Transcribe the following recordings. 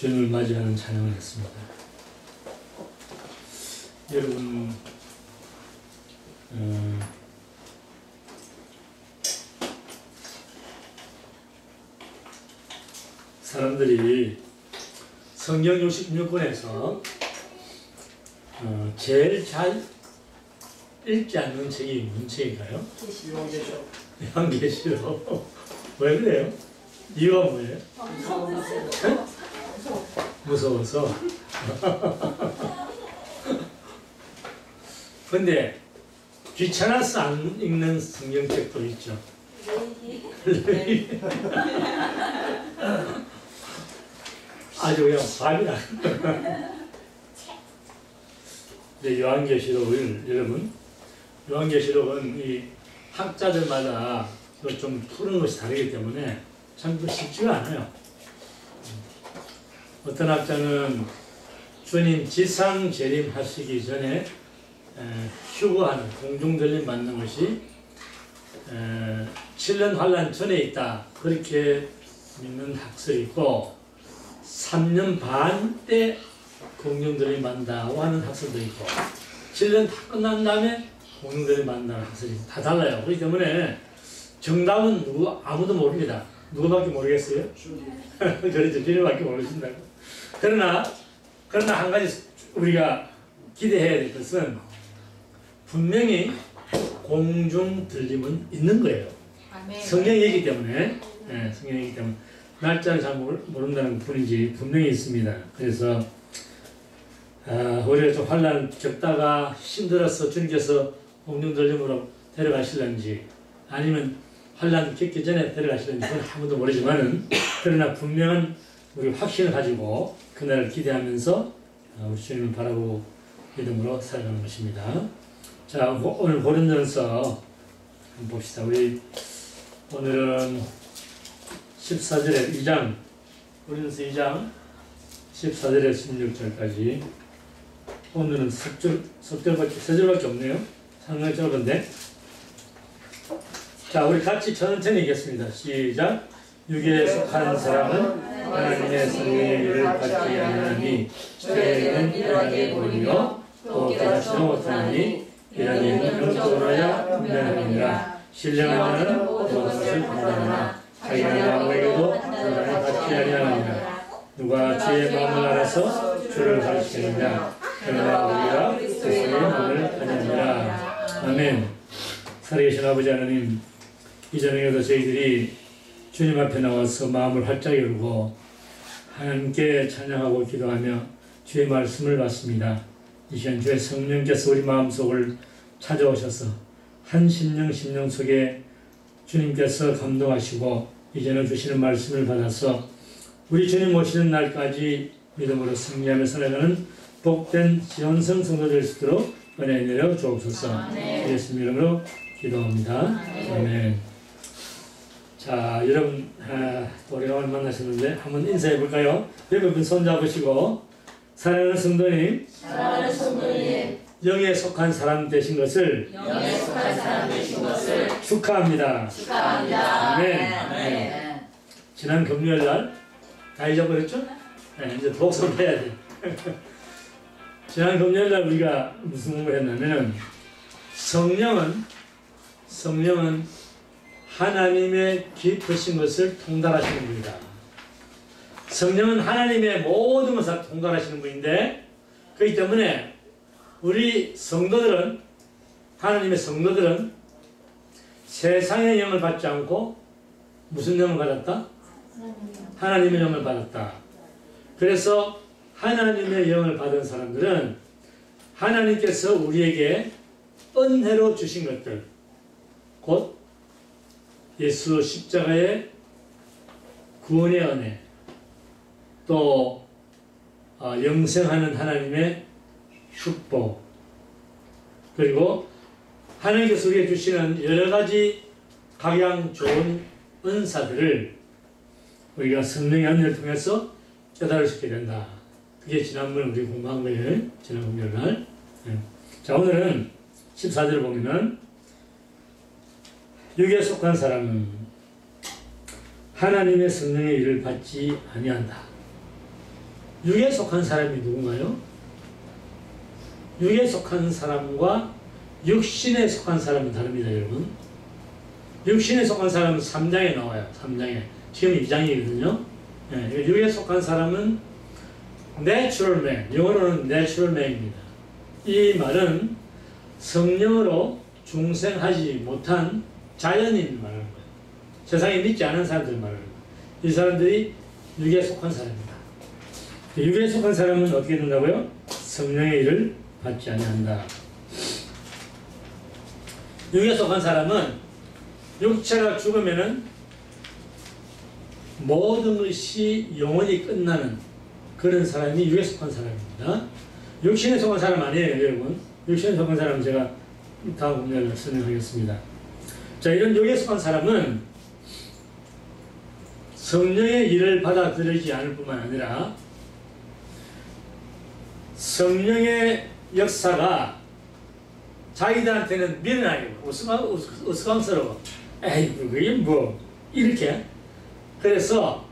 주님을 맞이하는 찬양을 했습니다. 여러분, 사람들이 성경 66권에서 제일 잘 읽지 않는 책이 무슨 책인가요? 요한계시록. 왜 그래요? 이유가 뭐예요? 무서워서. 근데 귀찮아서 안 읽는 성경책도 있죠. 아주 그냥 밥이라. 근데 요한계시록을 여러분, 요한계시록은 이 학자들마다 좀 푸는 것이 다르기 때문에 참 쉽지가 않아요. 어떤 학자는 주님 지상 재림하시기 전에 휴거하는 공중들림 받는 것이 7년 환란 전에 있다, 그렇게 믿는 학설이 있고 3년 반 때 공중들림 받는다고 하는 학설도 있고 7년 다 끝난 다음에 공중들림 받는다는 학설이 다 달라요. 그렇기 때문에 정답은 아무도 모릅니다. 누구밖에 모르겠어요? 그렇죠. 주님밖에 모르신다고. 그러나 한 가지 우리가 기대해야 될 것은 분명히 공중 들림은 있는 거예요. 성경이기 때문에. 네, 성경이기 때문에 날짜를 잘 모른다는 뿐이지 분명히 있습니다. 그래서 우리가 좀 환란 겪다가 힘들어서 주님께서 공중 들림으로 데려가실런지 아니면 환란 겪기 전에 데려가실런지 그건 아무도 모르지만은, 그러나 분명한 우리 확신을 가지고 그날을 기대하면서 우리 주님을 바라고 믿음으로 살아가는 것입니다. 자, 오늘 고린도전서 한번 봅시다. 우리 오늘은 14절에 2장, 고린도전서 2장 14절에 16절까지. 오늘은 3절밖에 없네요. 상당히 짧은데. 자, 우리 같이 천천히 읽겠습니다. 시작. 육에 속한 사람은 하나님의 성령의 일을 받지 아니하니 죄는 일하게 보이며 또 깨닫지도 못하니 이런 일은 영적으로야 분명하니라. 신령한 자는 모든 것을 판단하나 자기의 마음에게도 판단을 받지 아니하느니라. 누가 주의 마음을 알아서 주를 가르치느냐. 그러나 우리가 그리스도의 마음을 가졌느니라. 아멘. 살아계신 아버지 하나님, 이 저녁에도 저희들이 주님 앞에 나와서 마음을 활짝 열고 하나님께 찬양하고 기도하며 주의 말씀을 받습니다. 이 시간 주의 성령께서 우리 마음속을 찾아오셔서 한 심령 속에 주님께서 감동하시고 이제는 주시는 말씀을 받아서 우리 주님 오시는 날까지 믿음으로 승리하며 살아가는 복된 지원성 성도 될 수 있도록 은혜 내려 주옵소서. 예수님 이름으로 기도합니다. 아멘. 자, 여러분, 오래간만에 만나셨는데 한번 인사해 볼까요? 여러분 손 잡으시고, 사랑하는 성도님, 영에 속한 사람 되신 것을 축하합니다. 아멘. 지난 금요일 날 다 잊어버렸죠? 네, 이제 복습해야 돼. 지난 금요일 날 우리가 무슨 공부를 했냐면, 성령은 하나님의 깊으신 것을 통달하시는 분이다. 성령은 하나님의 모든 것을 통달하시는 분인데, 그렇기 때문에 우리 성도들은, 하나님의 성도들은 세상의 영을 받지 않고 무슨 영을 받았다? 하나님의 영을 받았다. 그래서 하나님의 영을 받은 사람들은 하나님께서 우리에게 은혜로 주신 것들, 곧 예수 십자가의 구원의 은혜, 또 영생하는 하나님의 축복, 그리고 하나님께서 우리에게 주시는 여러가지 각양 좋은 은사들을 우리가 성령의 은혜를 통해서 깨달을 수 있게 된다. 그게 지난번에 우리 공부한 거예요. 지난 금요일 날. 자, 오늘은 14절을 보면은 육에 속한 사람은 하나님의 성령의 일을 받지 아니한다. 육에 속한 사람이 누군가요? 육에 속한 사람과 육신에 속한 사람은 다릅니다, 여러분. 육신에 속한 사람은 3장에 나와요. 3장에. 지금 2장이거든요. 예, 육에 속한 사람은 natural man, 영어로는 natural man입니다. 이 말은 성령으로 중생하지 못한 자연인 말하는 거예요. 세상에 믿지 않은 사람들 말하는 거예요. 이 사람들이 육에 속한 사람입니다. 육에 속한 사람은 어떻게 된다고요? 성령의 일을 받지 아니한다. 육에 속한 사람은 육체가 죽으면은 모든 것이 영원히 끝나는 그런 사람이 육에 속한 사람입니다. 육신에 속한 사람 아니에요, 여러분. 육신에 속한 사람은 제가 다음 분야를 설명하겠습니다. 자, 이런 육에 속한 사람은 성령의 일을 받아들이지 않을 뿐만 아니라 성령의 역사가 자기들한테는 미련하고 우스꽝스러워. 에이, 그게 뭐 이렇게. 그래서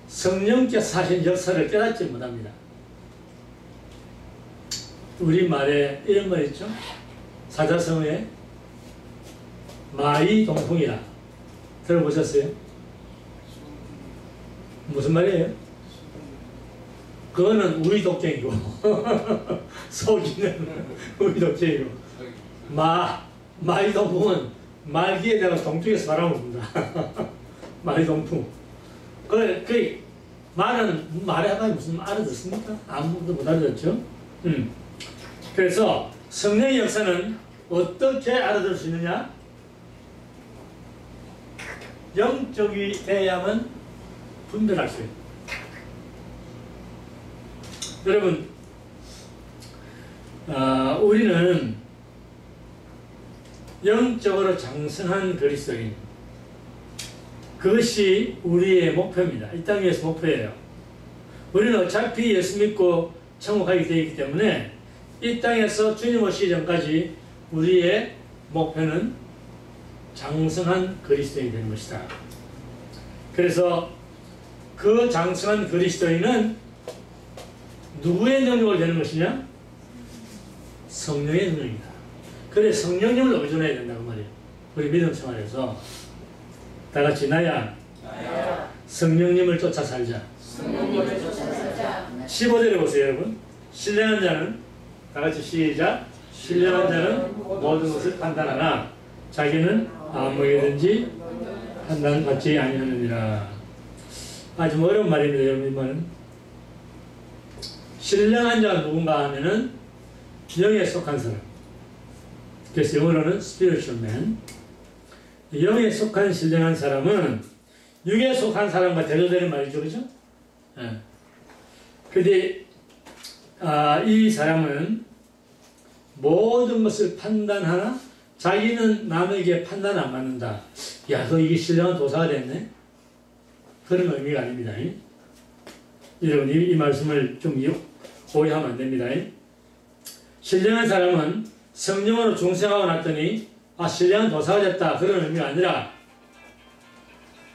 성령께서 하신 역사를 깨닫지 못합니다. 우리말에 이런 말 있죠? 사자성어에 마이동풍이라 들어보셨어요? 무슨 말이에요? 그거는 우리 독쟁이고 속이는 우리 독쟁이고 마이동풍은 말기에다가 동쪽에서 바라봅니다. 마이동풍. 그 말은 말해봐야 무슨 알아듣습니까? 아무도 못 알아듣죠? 그래서 성령의 역사는 어떻게 알아들 수 있느냐? 영적이 돼야만 분별할 수 있어요. 여러분, 우리는 영적으로 장성한 그리스도인, 그것이 우리의 목표입니다. 이 땅에서 목표예요. 우리는 어차피 예수 믿고 천국 가게 되어 있기 때문에 이 땅에서 주님 오시기 전까지 우리의 목표는 장성한 그리스도인이 되는 것이다. 그래서 그 장성한 그리스도인은 누구의 능력으로 되는 것이냐? 성령의 능력이다. 그래, 성령님을 의존해야 된다고 말이에요. 우리 믿음 생활에서 다 같이 나야 성령님을 쫓아 살자. 15절에 보세요, 여러분. 신령한 자는, 다 같이 시작. 신령한 자는 모든 것을 판단하나 자기는 아무에든지 판단받지 아니하느니라. 아주 어려운 말입니다, 여러분. 이 말은 신령한 자가 누군가 하면은 영에 속한 사람. 그래서 영어로는 spiritual man. 영에 속한 신령한 사람은 육에 속한 사람과 대조되는 말이죠, 그죠? 예. 근데 이 사람은 모든 것을 판단하나 자기는 남에게 판단 안 받는다. 야, 너 이게 신령한 도사가 됐네? 그런 의미가 아닙니다. 여러분, 이 말씀을 좀 오해하면 안 됩니다. 신령한 사람은 성령으로 중생하고 났더니 신령한 도사가 됐다, 그런 의미가 아니라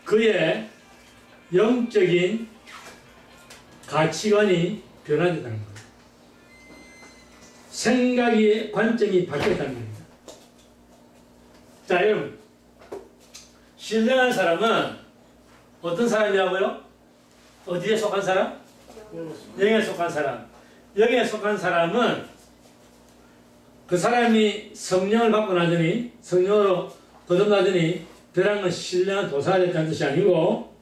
그의 영적인 가치관이 변화됐다는 거예요. 생각의 관점이 바뀌었다는 겁니다. 자, 여러분, 신령한 사람은 어떤 사람이라고요? 어디에 속한 사람? 영에 속한 사람. 영에 속한 사람은 그 사람이 성령을 받고 나더니, 성령으로 거듭나더니 벼랑은 신령한 도사가 됐다는 뜻이 아니고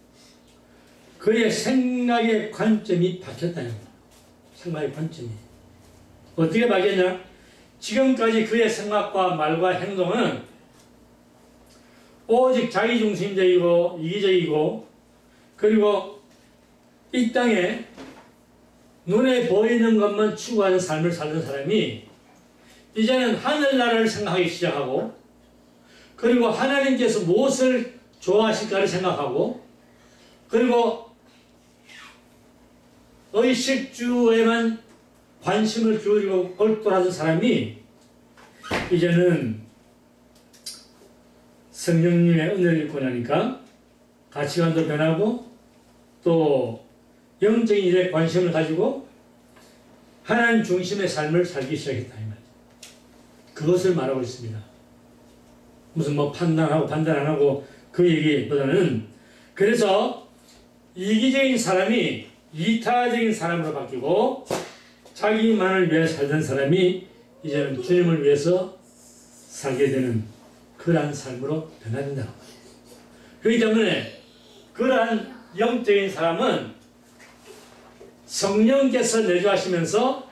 그의 생각의 관점이 바뀌었다는 거예요. 생각의 관점이. 어떻게 바뀌었냐? 지금까지 그의 생각과 말과 행동은 오직 자기중심적이고 이기적이고, 그리고 이 땅에 눈에 보이는 것만 추구하는 삶을 살던 사람이 이제는 하늘나라를 생각하기 시작하고, 그리고 하나님께서 무엇을 좋아하실까를 생각하고, 그리고 의식주에만 관심을 기울이고 골똘하던 사람이 이제는 성령님의 은혜를 입고 나니까 가치관도 변하고 또 영적인 일에 관심을 가지고 하나님 중심의 삶을 살기 시작했다 이 말이죠. 그것을 말하고 있습니다. 무슨 뭐 판단하고 판단 안 하고 그 얘기보다는, 그래서 이기적인 사람이 이타적인 사람으로 바뀌고 자기만을 위해 살던 사람이 이제는 주님을 위해서 살게 되는 그러한 삶으로 변화된다고 합니다. 그렇기 때문에 그러한 영적인 사람은 성령께서 내주하시면서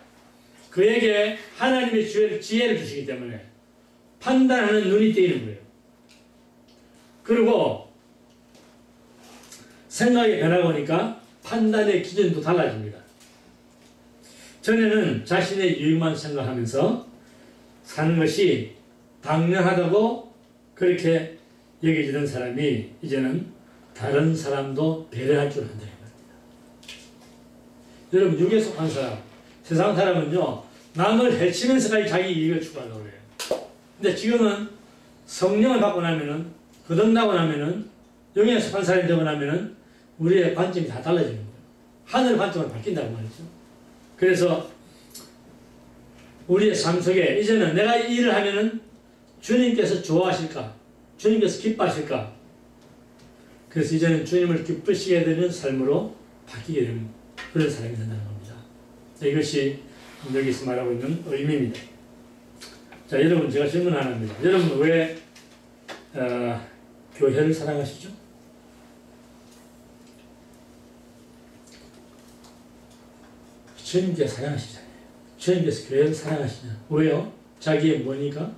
그에게 하나님의 지혜를 주시기 때문에 판단하는 눈이 띄는 거예요. 그리고 생각이 변하고 오니까 판단의 기준도 달라집니다. 전에는 자신의 유익만 생각하면서 사는 것이 당연하다고 그렇게 여겨지던 사람이 이제는 다른 사람도 배려할 줄 안다. 여러분, 육에 속한 사람, 세상 사람은요, 남을 해치면서까지 자기 이익을 추구하려고 그래요. 근데 지금은 성령을 받고 나면은, 거듭나고 나면은, 영에 속한 사람이 되고 나면은, 우리의 관점이 다 달라지는 거예요. 하늘 관점으로 바뀐다고 말이죠. 그래서, 우리의 삶 속에, 이제는 내가 이 일을 하면은, 주님께서 좋아하실까? 주님께서 기뻐하실까? 그래서 이제는 주님을 기쁘시게 되는 삶으로 바뀌게 되는 그런 사람이 된다는 겁니다. 이것이 여기서 말하고 있는 의미입니다. 자, 여러분, 제가 질문 하나 합니다. 여러분, 왜 교회를 사랑하시죠? 주님께서 사랑하시잖아요. 주님께서 교회를 사랑하시냐? 왜요? 자기의 뭐니까?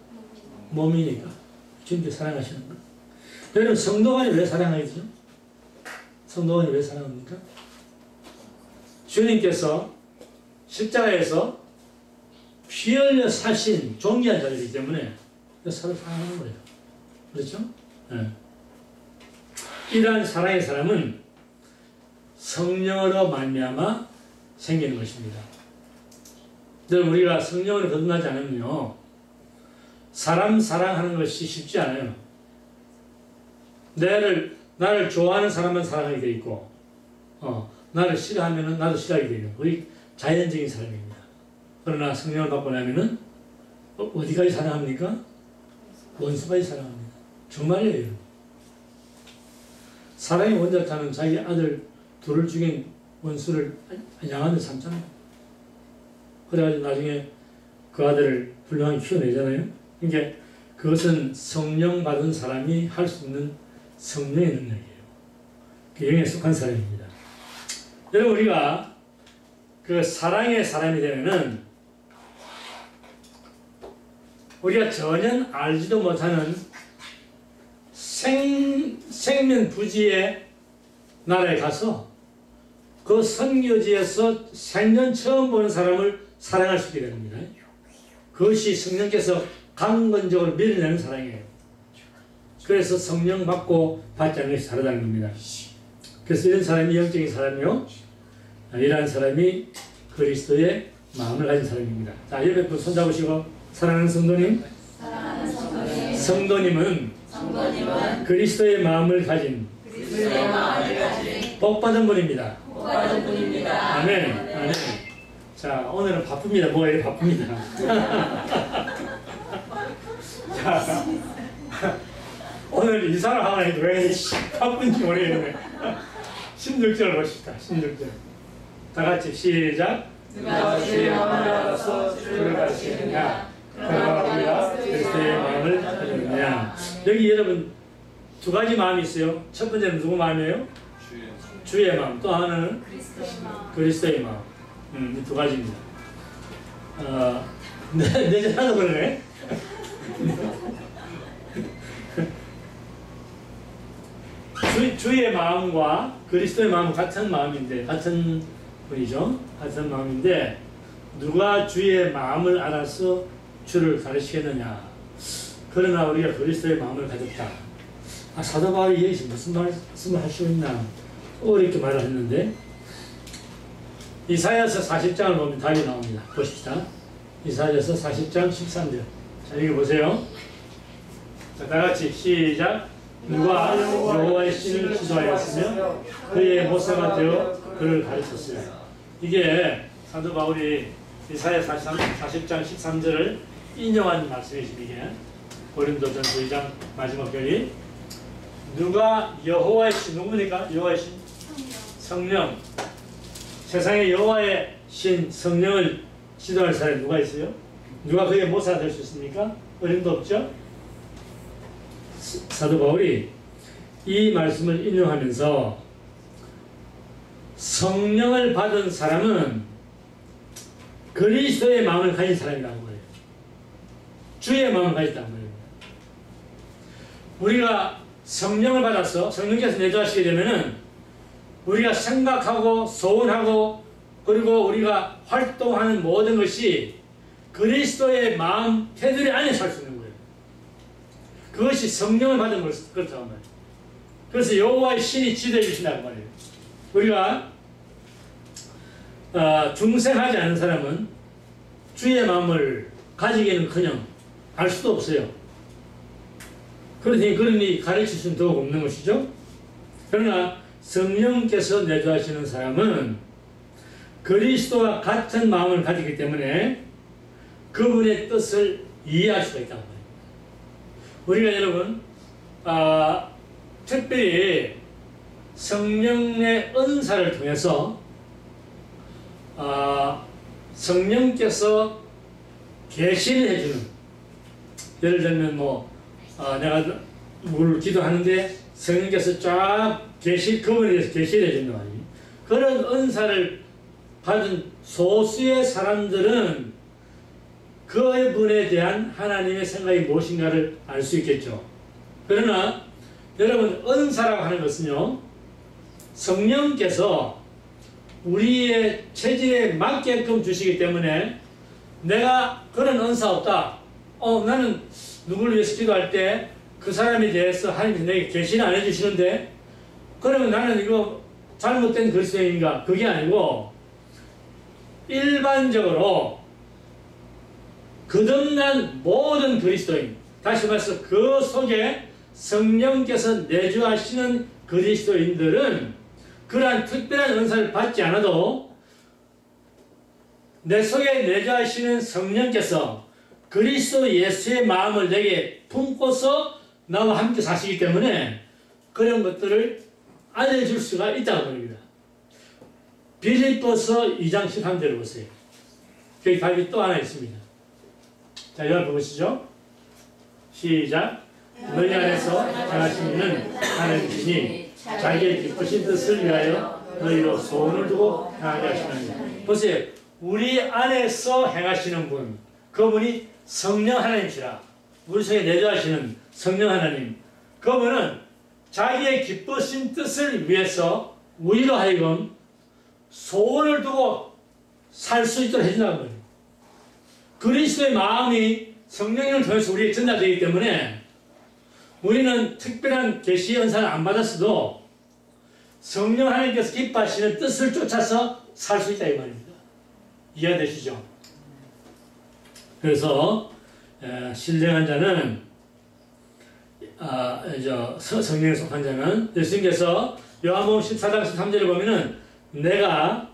몸이니까. 주님께서 사랑하시는 거. 여러분, 성도관이 왜 사랑하죠? 성도관이 왜 사랑합니까? 주님께서 십자가에서 피 흘려 사신 존귀한 자들이기 때문에 서로 사랑하는 거예요. 그렇죠? 네. 이러한 사랑의 사람은 성령으로 말미암아 생기는 것입니다. 여러분, 우리가 성령으로 거듭나지 않으면요, 사람 사랑하는 것이 쉽지 않아요. 나를 좋아하는 사람만 사랑하게 돼 있고, 나를 싫어하면은 나도 싫어하게 되는, 우리 자연적인 사람입니다. 그러나 성령을 받고 나면은 어디까지 사랑합니까? 원수까지 사랑합니다. 정말이에요. 사랑의 원자타는 자기 아들 둘을 죽인 원수를 양아들 삼잖아요. 그래가지고 나중에 그 아들을 훌륭하게 키워내잖아요. 그러니까 그것은 성령 받은 사람이 할 수 있는 성령의 능력이에요. 그 영에 속한 사람입니다. 여러분, 우리가 그 사랑의 사람이 되면은 우리가 전혀 알지도 못하는 생면부지의 나라에 가서 그 선교지에서 생전 처음 보는 사람을 사랑할 수 있게 됩니다. 그것이 성령께서 강건적으로 밀어내는 사랑이에요. 그래서 성령 받고 받지 않는 것이 다르다는 겁니다. 그래서 이런 사람이 영적인 사람이요, 이러한 사람이 그리스도의 마음을 가진 사람입니다. 자, 옆에 분 손잡으시고, 사랑하는 성도님, 성도님은 그리스도의 마음을 가진 복받은 분입니다. 아멘. 아멘. 자, 오늘은 바쁩니다. 뭐가 이렇게 바쁩니다. 자, 오늘 이사를 하나 해도 왜 바쁜지 모르겠네. 16절 봅시다. 16절. 다 같이 시작. 누가 주의 마음을 알아서 주를 가르치느냐? 그가 우리가 그리스도의 마음을 가졌느냐? 여기 여러분 두 가지 마음이 있어요. 첫 번째는 누구 마음이에요? 주의 마음. 또 하나는 그리스도의 마음. 이 두 가지입니다. 내 전화도 그러네. 주의 마음과 그리스도의 마음은 같은 마음인데, 같은 분이죠. 같은 마음인데, 누가 주의 마음을 알아서 주를 가르치겠느냐? 그러나 우리가 그리스도의 마음을 가졌다. 사도 바울이 여기서 무슨 말씀을 할 수 있나? 어렵게 말을 했는데, 이사야서 40장을 보면 답이 나옵니다. 보십시다. 이사야서 40장 13절. 자, 여기 보세요. 자, 다 같이 시작. 누가 여호와의 신을 기도하였으며 그의 모세가 되어 그를 가르쳤어요. 이게 사도 바울이 이사야 40장 13절을 인용한 말씀이죠. 이게 고린도전서 2장 마지막 절이 누가 여호와의 신, 누굽니까? 여호와의 신? 성령. 세상에 여호와의 신 성령을 지도할 사람이 누가 있어요? 누가 그의 모사가 될 수 있습니까? 어림도 없죠? 사도 바울이 이 말씀을 인용하면서 성령을 받은 사람은 그리스도의 마음을 가진 사람이라는 거예요. 주의 마음을 가졌다는 거예요. 우리가 성령을 받아서 성령께서 내주하시게 되면은 우리가 생각하고 소원하고 그리고 우리가 활동하는 모든 것이 그리스도의 마음 테두리 안에서 할 수 있는 거예요. 그것이 성령을 받은 것을 그렇다고 말이에요. 그래서 여호와의 신이 지도해 주신다고 말이에요. 우리가 중생하지 않은 사람은 주의 마음을 가지기는커녕 알 수도 없어요. 그러니 가르칠 수는 더욱 없는 것이죠. 그러나 성령께서 내주하시는 사람은 그리스도와 같은 마음을 가지기 때문에 그분의 뜻을 이해할 수가 있다고 말이에요. 우리가 여러분 특별히 성령의 은사를 통해서 성령께서 계시를 해주는, 예를 들면 내가 뭘 기도하는데 성령께서 쫙 그분에 대해서 계시를 해준단 말이에요. 그런 은사를 받은 소수의 사람들은 그분에 대한 하나님의 생각이 무엇인가를 알 수 있겠죠. 그러나 여러분, 은사라고 하는 것은요, 성령께서 우리의 체질에 맞게끔 주시기 때문에 내가 그런 은사 없다. 나는 누구를 위해서 기도할 때 그 사람에 대해서 하나님이 내게 계시는 안 해주시는데 그러면 나는 이거 잘못된 그리스도인가? 그게 아니고 일반적으로 거듭난 모든 그리스도인, 다시 말해서 그 속에 성령께서 내주하시는 그리스도인들은 그러한 특별한 은사를 받지 않아도 내 속에 내주하시는 성령께서 그리스도 예수의 마음을 내게 품고서 나와 함께 사시기 때문에 그런 것들을 알려줄 수가 있다고 합니다. 빌립보서 2장 13절을 보세요. 여기 답이 또 하나 있습니다. 자, 여기 보시죠. 시작. 너희 안에서 행하신 이는 하나님이시니 자기의 기쁘신 뜻을 위하여 너희로 소원을 두고 행하게 하시나니. 보세요. 우리 안에서 행하시는 분, 그분이 성령 하나님이시라. 우리 속에 내주하시는 성령 하나님, 그분은 자기의 기쁘신 뜻을 위해서 우리로 하여금 소원을 두고 살 수 있도록 해준다는 거예요. 그리스도의 마음이 성령을 통해서 우리에게 전달되기 때문에 우리는 특별한 계시 은사를 안 받았어도 성령 하나님께서 기뻐하시는 뜻을 쫓아서 살 수 있다 이 말입니다. 이해되시죠? 그래서 신령한 자는 성령에 속한 자는 예수님께서 요한복음 14장 13절에 보면은 너희가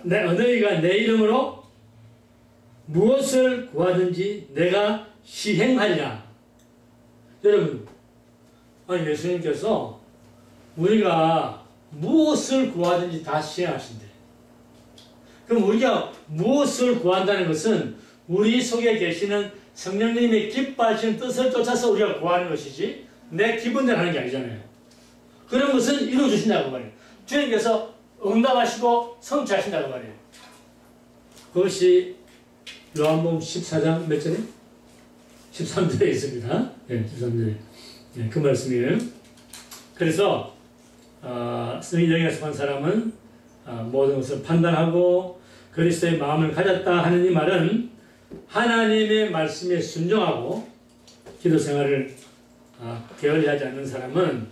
내 이름으로 무엇을 구하든지 내가 시행하리라. 여러분, 아니 예수님께서 우리가 무엇을 구하든지 다 시행하신대. 그럼 우리가 무엇을 구한다는 것은 우리 속에 계시는 성령님의 기뻐하시는 뜻을 쫓아서 우리가 구하는 것이지 내 기분대로 하는 게 아니잖아요. 그런 것은 이루어주신다고 말이에요. 주님께서 응답하시고 성취하신다고 말이에요. 그것이 요한복음 14장 몇 절에? 13절에 있습니다. 네, 13절에. 네, 그 말씀이에요. 그래서 성령에 속한 사람은 모든 것을 판단하고 그리스도의 마음을 가졌다 하는 이 말은 하나님의 말씀에 순종하고 기도 생활을 게을리하지 않는 사람은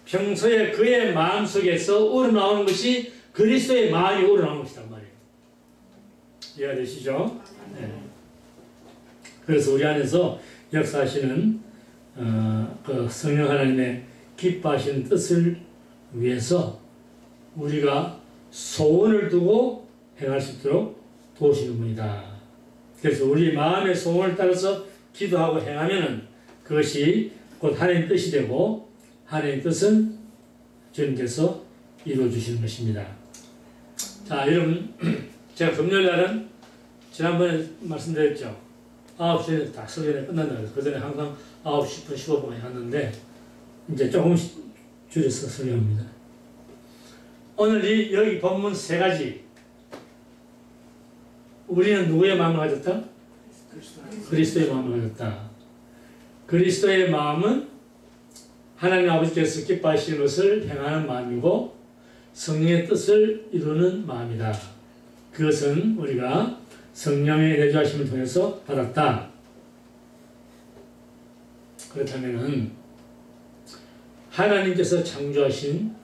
평소에 그의 마음속에서 우러나오는 것이 그리스도의 마음이 우러나오는 것이란 말이에요. 이해가 되시죠? 네. 그래서 우리 안에서 역사하시는 그 성령 하나님의 기뻐하시는 뜻을 위해서 우리가 소원을 두고 행할 수 있도록 도우시는 분이다. 그래서 우리 마음의 소원을 따라서 기도하고 행하면은 그것이 곧 하나님 뜻이 되고 하나님 뜻은 주님께서 이루어 주시는 것입니다. 자, 여러분, 제가 금요일 날은 지난번에 말씀드렸죠. 9시에 다 설교가 끝난다. 그 전에 항상 9시 10분, 15분에 하는데 이제 조금씩 줄여서 설교합니다. 오늘 여기 본문 세 가지. 우리는 누구의 마음을 가졌다? 그리스도의 마음을 가졌다. 그리스도의 마음은 하나님 아버지께서 기뻐하시는 것을 행하는 마음이고 성령의 뜻을 이루는 마음이다. 그것은 우리가 성령의 내주하심을 통해서 받았다. 그렇다면 하나님께서 창조하신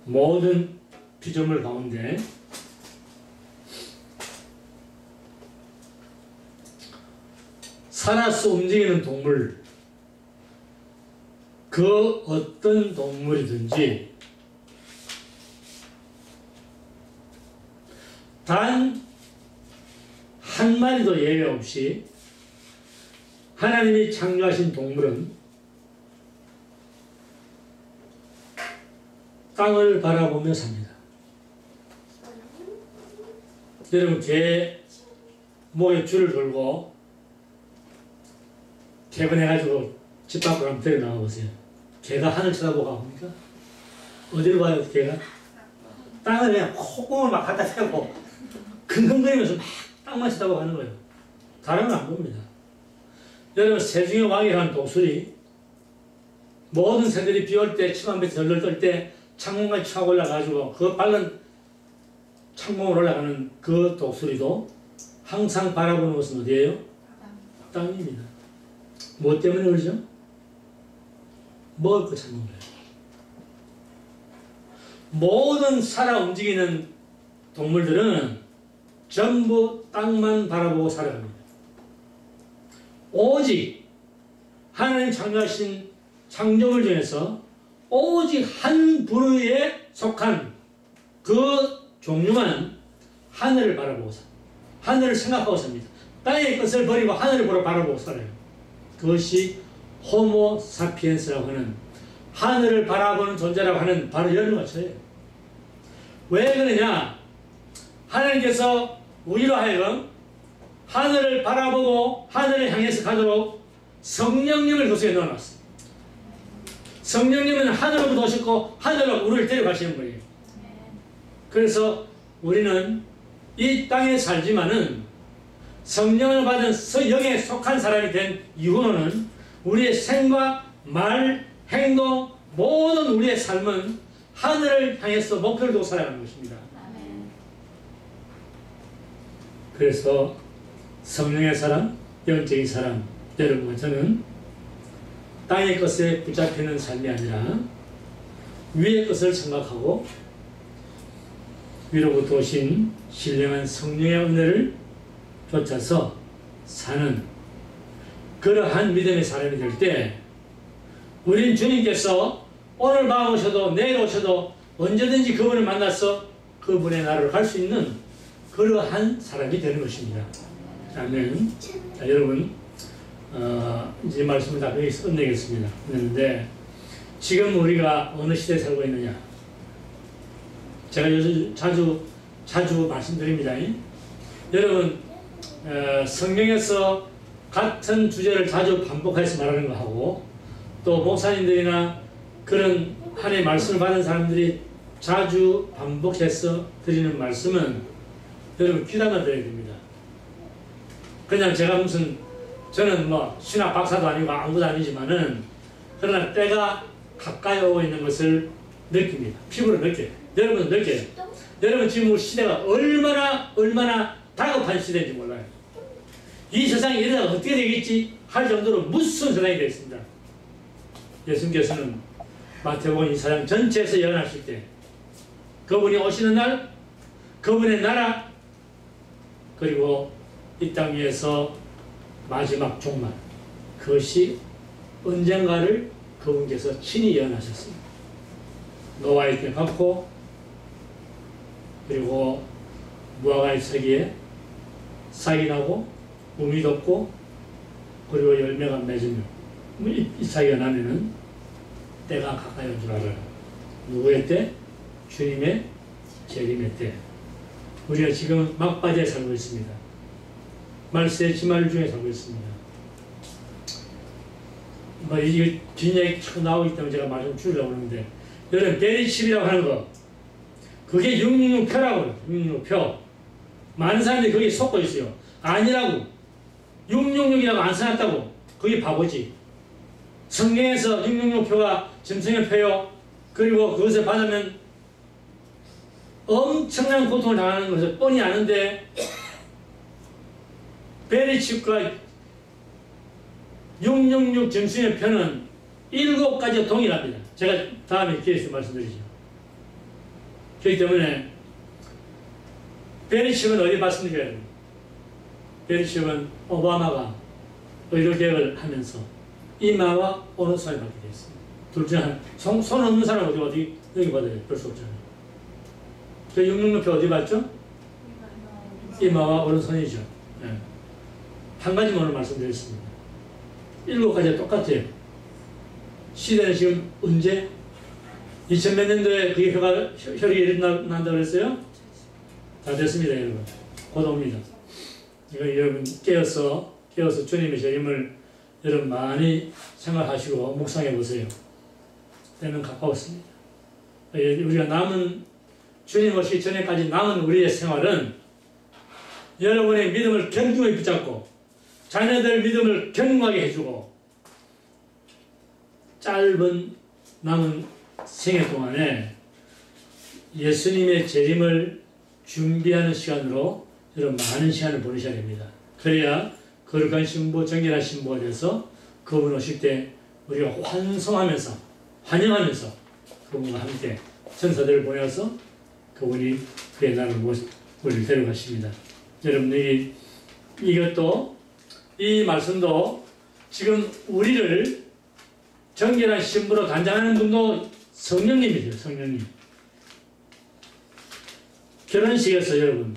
모든 피조물 가운데 살아서 움직이는 동물, 그 어떤 동물이든지 단 한 마리도 예외 없이 하나님이 창조하신 동물은 땅을 바라보며 삽니다. 여러분, 개 목에 줄을 걸고 퇴근해가지고 집 밖으로 한번 데려 나가보세요. 개가 하늘 쳐다보고 가봅니까? 어디로 봐요, 개가? 땅을 그냥 콧구멍을 막 갖다 대고 근근거리면서 막 땅만 쳐다보고 가는 거예요. 다른 건 안 봅니다. 여러분, 새 중의 왕이라는 독수리, 모든 새들이 비 올 때 치만배 덜덜 떨 때 창문까지 촥 올라가지고 그 빨간 창문으로 올라가는 그 독수리도 항상 바라보는 곳은 어디예요? 땅입니다. 뭐 때문에 그러죠? 먹을 거 찾는 거예요. 모든 살아 움직이는 동물들은 전부 땅만 바라보고 살아갑니다. 오직 하나님 창조하신 창조물 중에서 오직 한 부류에 속한 그 종류만 하늘을 바라보고 삽니다. 하늘을 생각하고 삽니다. 땅의 것을 버리고 하늘을 바라보고 살아요. 그것이 호모 사피엔스라고 하는 하늘을 바라보는 존재라고 하는 바로 이런 것이에요. 왜 그러냐? 하나님께서 우리로 하여금 하늘을 바라보고 하늘을 향해서 가도록 성령님을 그 속에 넣어놨어요. 성령님은 하늘로부터 오셨고 하늘로 우리를 데려가시는 거예요. 그래서 우리는 이 땅에 살지만은 성령을 받은 영에 속한 사람이 된 이후로는 우리의 생각, 말, 행동, 모든 우리의 삶은 하늘을 향해서 목표를 두고 살아가는 것입니다. 그래서 성령의 사람, 영적인 사람, 여러분, 저는 땅의 것에 붙잡히는 삶이 아니라 위의 것을 생각하고 위로부터 오신 신령한 성령의 은혜를 쫓아서 사는 그러한 믿음의 사람이 될 때 우린 주님께서 오늘 밤 오셔도 내일 오셔도 언제든지 그분을 만나서 그분의 나라로 갈 수 있는 그러한 사람이 되는 것입니다. 아멘. 자, 여러분, 이제 말씀을 다 여기서 끝내겠습니다. 그런데 지금 우리가 어느 시대에 살고 있느냐? 제가 요즘 자주 말씀드립니다. 여러분, 성경에서 같은 주제를 자주 반복해서 말하는 거 하고 또 목사님들이나 그런 하나님의 말씀을 받은 사람들이 자주 반복해서 드리는 말씀은 여러분 귀담아 들어야 됩니다. 그냥 제가 무슨 저는 뭐 신학 박사도 아니고 아무도 아니지만은 그러나 때가 가까이 오고 있는 것을 느낍니다. 피부로 느껴요. 여러분은 느껴요. 여러분 지금 우리 시대가 얼마나 다급한 시대인지 몰라요. 이 세상이 이러다가 어떻게 되겠지 할 정도로 무서운 세상이 되었습니다. 예수님께서는 마태복음 24장 전체에서 예언하실 때 그분이 오시는 날, 그분의 나라, 그리고 이 땅 위에서 마지막 종말, 그것이 언젠가를 그분께서 친히 예언하셨습니다. 노아의 때 갖고 그리고 무화과의 세기에 싹이 나고 우미 돋고 그리고 열매가 맺으며 이 사이가 나면은 때가 가까이 온 줄 알아요. 누구의 때? 주님의 재림의 때. 우리가 지금 막바지에 살고 있습니다. 말세 지말 중에 살고 있습니다. 이게 뒷얘기 쭉 나오기 때문에 제가 말 좀 줄이려고 하는데, 여러분 베리칩이라고 하는 거, 그게 666표라고요. 666표. 많은 사람들이 거기에 속고 있어요. 아니라고. 666이라고 안 써놨다고. 그게 바보지. 성경에서 666표가 짐승의 표요. 그리고 그것을 받으면 엄청난 고통을 당하는 것을 뻔히 아는데, 베리칩과 666 짐승의 표는 7가지가 동일합니다. 제가 다음에 기회에서 말씀드리죠. 그렇기 때문에 베리칩은 어디 봤습니까? 베리칩은 오바마가 의료 개혁을 하면서 이마와 오른손에 받게 되었습니다. 둘 중에 한, 손 없는 사람은 어디 여기 받아요? 볼 수 없잖아요. 그 666표 어디 받죠? 이마와 오른손이죠. 네. 한 가지만 오늘 말씀드렸습니다. 7가지가 똑같아요. 시대는 지금 언제? 2000몇 년도에 그게 혈액이 일어난다고 그랬어요? 다 됐습니다, 여러분. 곧 옵니다. 이거 여러분 깨어서 주님의 재림을 여러분 많이 생각하시고 묵상해 보세요. 때는 가까웠습니다. 우리가 남은 주님 오시기 전에까지 남은 우리의 생활은 여러분의 믿음을 견고히 붙잡고 자녀들 믿음을 견고하게 해주고 짧은 남은 생애 동안에 예수님의 재림을 준비하는 시간으로 여러분 많은 시간을 보내셔야 됩니다. 그래야 거룩한 신부, 정결한 신부가 돼서 그분 오실 때 우리가 환송하면서 환영하면서 그분과 함께 천사들을 보내서 그분이 그의 나라를 우리를 데려가십니다. 여러분들이 이것도 이 말씀도 지금 우리를 정결한 신부로 단장하는 분도 성령님이세요. 성령님. 결혼식에서 여러분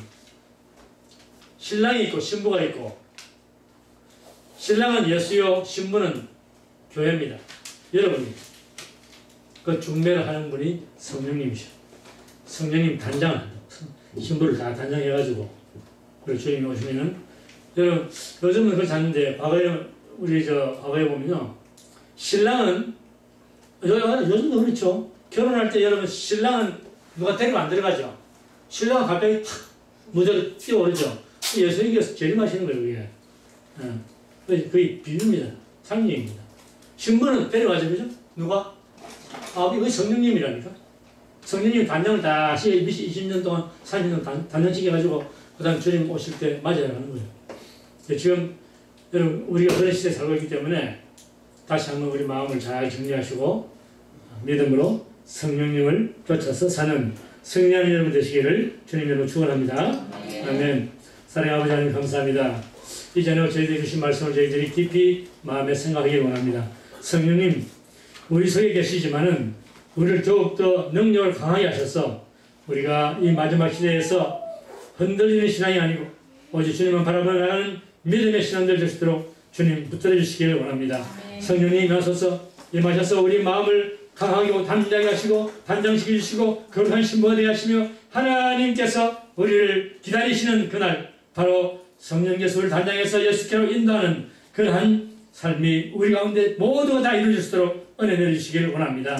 신랑이 있고 신부가 있고 신랑은 예수요 신부는 교회입니다. 여러분이 그 중매를 하는 분이 성령님이셔. 성령님 단장을 한다고. 신부를 다 단장해가지고 그리고 주님이 오시면은 여러분 요즘은 그렇지 않는데 과거에 과거에 보면요 신랑은 요즘도 그렇죠. 결혼할 때 여러분 신랑은 누가 데리고 안 들어가죠. 신랑은 갑자기 탁 무대로 뛰어오르죠. 예수님께서 재림하시는 거예요. 그게 거의 비유입니다. 상징입니다. 신부는 데려가죠. 그죠? 누가? 이거 성령님이라니까. 성령님 단장을 다시 20년 동안 30년 단장시켜가지고 그 다음 주님 오실 때 맞아야 하는 거예요. 지금 여러분 우리가 그런 시대에 살고 있기 때문에 다시 한번 우리 마음을 잘 정리하시고 믿음으로 성령님을 쫓아서 사는 승리하는 여러분 되시기를 주님으로 축원합니다. 아멘. 사랑하는 아버지 하나님 감사합니다. 이전에 저희들이 주신 말씀을 저희들이 깊이 마음에 생각하기를 원합니다. 성령님 우리 속에 계시지만은 우리를 더욱더 능력을 강하게 하셔서 우리가 이 마지막 시대에서 흔들리는 신앙이 아니고 오직 주님만 바라보며 나가는 믿음의 신앙들 될 수 있도록 주님 붙들어 주시기를 원합니다. 성령님 나서서 임하셔서 우리 마음을 강하게 담대하게 하시고 단장시켜 주시고 거룩한 신부가 되게 하시며 하나님께서 우리를 기다리시는 그날 바로 성령께서 우리를 단장해서 예수께로 인도하는 그러한 삶이 우리 가운데 모두가 다 이루어질 수 있도록 은혜 내려주시기를 원합니다.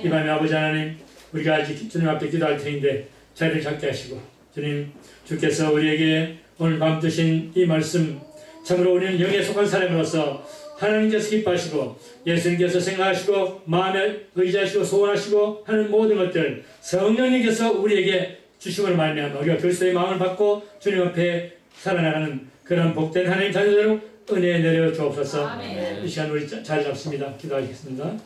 이 밤에 아버지 하나님 우리가 아직 주님 앞에 기도할 테인데 자리를 잡게 하시고 주님 주께서 우리에게 오늘 밤 주신 이 말씀 참으로 우리는 영에 속한 사람으로서 하나님께서 기뻐하시고 예수님께서 생각하시고 마음에 의지하시고 소원하시고 하는 모든 것들 성령님께서 우리에게 주심을 말미암아 우리가 그리스도의 마음을 받고 주님 앞에 살아나가는 그런 복된 하나님 자녀들로 은혜 내려 주옵소서. 이 시간 우리 자리 잡습니다. 기도하겠습니다.